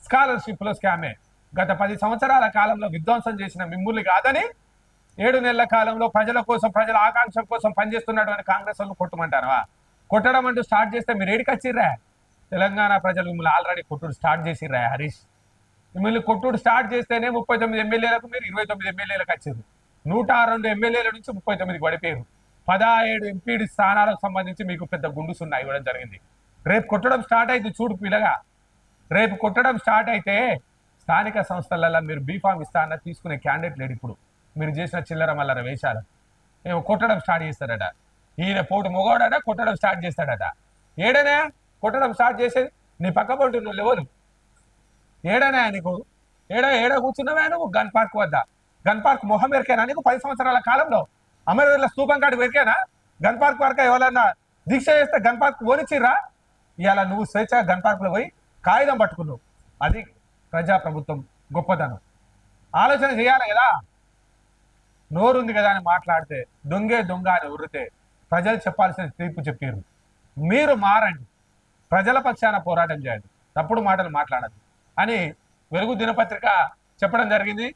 స్కాలర్షిప్లో స్కామే. గత 10 సంవత్సరాల కాలంలో విధ్వంసం చేసిన మిమ్ముల్ని కాదని 7 నెలల కాలంలో ప్రజల కోసం, ప్రజల ఆకాంక్ష కోసం పనిచేస్తున్నటువంటి కాంగ్రెస్ వాళ్ళు కొట్టమంటారా? కొట్టడం అంటూ స్టార్ట్ చేస్తే మీరు ఏడికి వచ్చిర్రా? తెలంగాణ ప్రజలు మిమ్మల్ని ఆల్రెడీ కొట్టుడు స్టార్ట్ చేసిర్రా హరీష్? మిమ్మల్ని కొట్టుడు స్టార్ట్ చేస్తేనే 39 ఎమ్మెల్యేలకు మీరు 29 ఎమ్మెల్యేలకు వచ్చారు. 102 ఎమ్మెల్యేల నుంచి 39కి పడిపోయారు. 17 ఎంపీడీ స్థానాలకు సంబంధించి మీకు పెద్ద గుండు సున్నా ఇవ్వడం జరిగింది. రేపు కొట్టడం స్టార్ట్ అయితే చూడు పిల్లగా, రేపు కొట్టడం స్టార్ట్ అయితే స్థానిక సంస్థలలో మీరు బీఫామ్ ఇస్తాన తీసుకునే క్యాండిడేట్ లేడు. ఇప్పుడు మీరు చేసిన చిల్లర మల్లర వేషాలు ఏమో కొట్టడం స్టార్ట్ చేస్తాడట. ఈయన పోటు మొగోడట, కొట్టడం స్టార్ట్ చేస్తాడట. ఏడనే కొట్టడం స్టార్ట్ చేసేది? నీ పక్క పొంటు ఎవరు? ఏడనే నీకు? ఏడ కూర్చున్నావా నువ్వు? గన్ పార్క్ వద్ద. గన్ పార్క్ మొహం ఎరికేనా నీకు? 10 సంవత్సరాల కాలంలో అమరవీరుల స్తూపం కాడికి ఎరికేనా? గన్ పార్క్ వరకు ఎవరన్నా దీక్ష చేస్తే గన్ పార్క్ పోనిచ్చిర్రా? ఇవాళ నువ్వు స్వేచ్ఛగా గన్ పార్క్లో పోయి కాగితం పట్టుకున్నావు. అది ప్రజాప్రభుత్వం గొప్పతనం. ఆలోచన చేయాలి కదా. నోరుంది కదా అని మాట్లాడితే, దొంగే దొంగ అని ఉరితే ప్రజలు చెప్పాల్సిన తీర్పు చెప్పారు. మీరు మారండి, ప్రజల పక్షాన పోరాటం చేయండి, తప్పుడు మాటలు మాట్లాడద్దు అని వెలుగు దినపత్రిక చెప్పడం జరిగింది.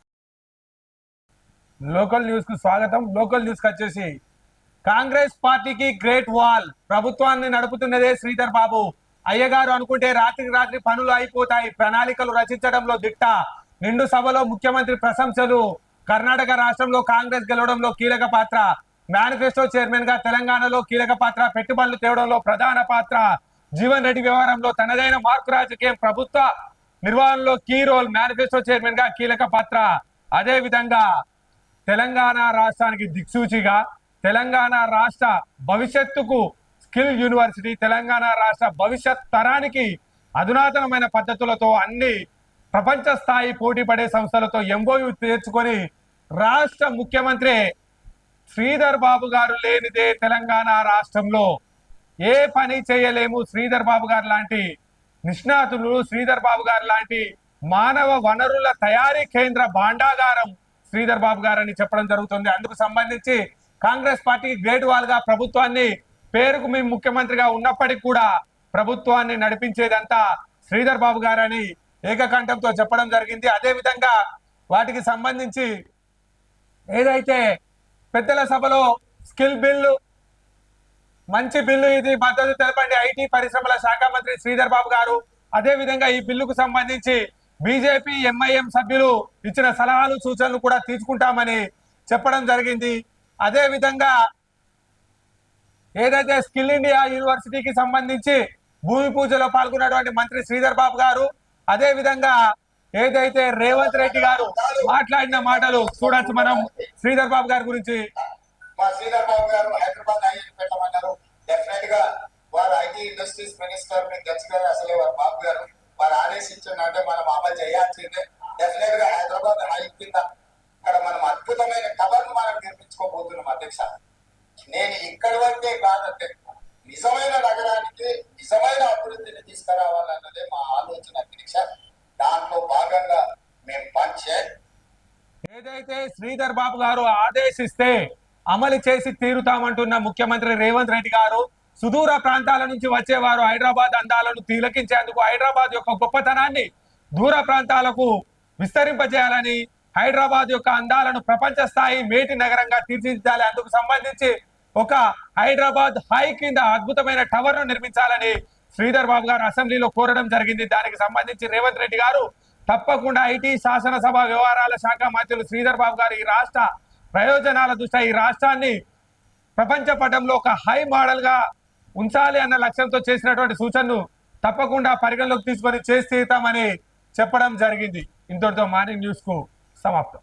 లోకల్ న్యూస్ కు స్వాగతం. లోకల్ న్యూస్ కి వచ్చేసి, కాంగ్రెస్ పార్టీకి గ్రేట్ వాల్, ప్రభుత్వాన్ని నడుపుతున్నదే శ్రీధర్ బాబు. అయ్యగారు అనుకుంటే రాత్రికి రాత్రి పనులు అయిపోతాయి, ప్రణాళికలు రచించడంలో దిట్ట. నిండు సభలో ముఖ్యమంత్రి ప్రశంసలు. కర్ణాటక రాష్ట్రంలో కాంగ్రెస్ గెలవడంలో కీలక పాత్ర. మేనిఫెస్టో చైర్మన్ గా తెలంగాణలో కీలక పాత్ర. పెట్టుబడులు తేవడంలో ప్రధాన పాత్ర. జీవన్ రెడ్డి వ్యవహారంలో తనదైన మార్కు రాజకీయం. ప్రభుత్వ నిర్వహణలో కీ రోల్, మేనిఫెస్టో చైర్మన్ గా కీలక పాత్ర. అదే విధంగా తెలంగాణ రాష్ట్రానికి దిక్సూచిగా తెలంగాణ రాష్ట్ర భవిష్యత్తుకు స్కిల్ యూనివర్సిటీ, తెలంగాణ రాష్ట్ర భవిష్యత్ తరానికి అధునాతనమైన పద్ధతులతో అన్ని ప్రపంచ స్థాయి పోటీ పడే సంస్థలతో ఎంఓయు తెచ్చుకొని రాష్ట్ర ముఖ్యమంత్రి శ్రీధర్ బాబు గారు లేనిదే తెలంగాణ రాష్ట్రంలో ఏ పని చేయలేము. శ్రీధర్ బాబు గారు లాంటి నిష్ణాతులు, శ్రీధర్ బాబు గారు లాంటి మానవ వనరుల తయారీ కేంద్ర భాండాగారం శ్రీధర్ బాబు గారు అని చెప్పడం జరుగుతుంది. అందుకు సంబంధించి కాంగ్రెస్ పార్టీకి గ్రేట్ వాల్ గా ప్రభుత్వాన్ని, పేరుకు మేము ముఖ్యమంత్రిగా ఉన్నప్పటికీ కూడా ప్రభుత్వాన్ని నడిపించేదంతా శ్రీధర్ బాబు గారని ఏకకంఠంతో చెప్పడం జరిగింది. అదే విధంగా వాటికి సంబంధించి ఏదైతే పెద్దల సభలో స్కిల్ బిల్లు, మంచి బిల్లు, ఇది మద్దతు తెలపండి ఐటీ పరిశ్రమల శాఖ మంత్రి శ్రీధర్ బాబు గారు. అదే విధంగా ఈ బిల్లుకు సంబంధించి బీజేపీ ఎంఐఎం సభ్యులు ఇచ్చిన సలహాలు సూచనలు కూడా తీసుకుంటామని చెప్పడం జరిగింది. అదే విధంగా ఏదైతే స్కిల్ ఇండియా యూనివర్సిటీకి సంబంధించి భూమి పూజలో పాల్గొన్నటువంటి మంత్రి శ్రీధర్ బాబు గారు, అదే విధంగా ఏదైతే రేవంత్ రెడ్డి గారు మాట్లాడిన మాటలు చూడొచ్చు మనం శ్రీధర్ బాబు గారి గురించి. మా శ్రీధర్ బాబు గారు హైదరాబాద్ ఐఐటి పెట్టమన్నారు. డెఫినెట్ గా వారు ఐటీ ఇండస్ట్రీస్ మినిస్టర్ గచ్చిగారు, అసలే వారు బాబు గారు వారు ఆదేశించినట్టే మనం అమలు చేయాల్సిందే. డెఫినెట్ గా హైదరాబాద్ హై కింద ఇక్కడ మనం అద్భుతమైన కవర్ మనం నిర్మించుకోబోతున్నాం అధ్యక్ష. నేను ఇక్కడి వరకే కాదంటే నిజమైన నగరానికి నిజమైన అభివృద్ధిని తీసుకురావాలన్నదే మా ఆలోచన అధ్యక్ష. దాంట్లో భాగంగా మేము పనిచేయాలి. ఏదైతే శ్రీధర్ బాబు గారు ఆదేశిస్తే అమలు చేసి తీరుతామంటున్న ముఖ్యమంత్రి రేవంత్ రెడ్డి గారు, సుదూర ప్రాంతాల నుంచి వచ్చేవారు హైదరాబాద్ అందాలను తిలకించేందుకు, హైదరాబాద్ యొక్క గొప్పతనాన్ని దూర ప్రాంతాలకు విస్తరింపజేయాలని, హైదరాబాద్ యొక్క అందాలను ప్రపంచ స్థాయి మేటి నగరంగా తీర్చిదిద్దాలి, అందుకు సంబంధించి ఒక హైదరాబాద్ హై కింద అద్భుతమైన టవర్ ను నిర్మించాలని శ్రీధర్ బాబు గారు అసెంబ్లీలో కోరడం జరిగింది. దానికి సంబంధించి రేవంత్ రెడ్డి గారు తప్పకుండా ఐటీ శాసనసభ వ్యవహారాల శాఖ మంత్రులు శ్రీధర్ బాబు గారు ఈ రాష్ట్ర ప్రయోజనాల దృష్ట్యా ఈ రాష్ట్రాన్ని ప్రపంచ పటంలో ఒక హై మోడల్ గా ఉంచాలి అన్న లక్ష్యంతో చేసినటువంటి సూచనను తప్పకుండా పరిగణలోకి తీసుకొని చేసి తీరుతామని చెప్పడం జరిగింది. ఇంతటితో మార్నింగ్ న్యూస్ కు సమాప్తం.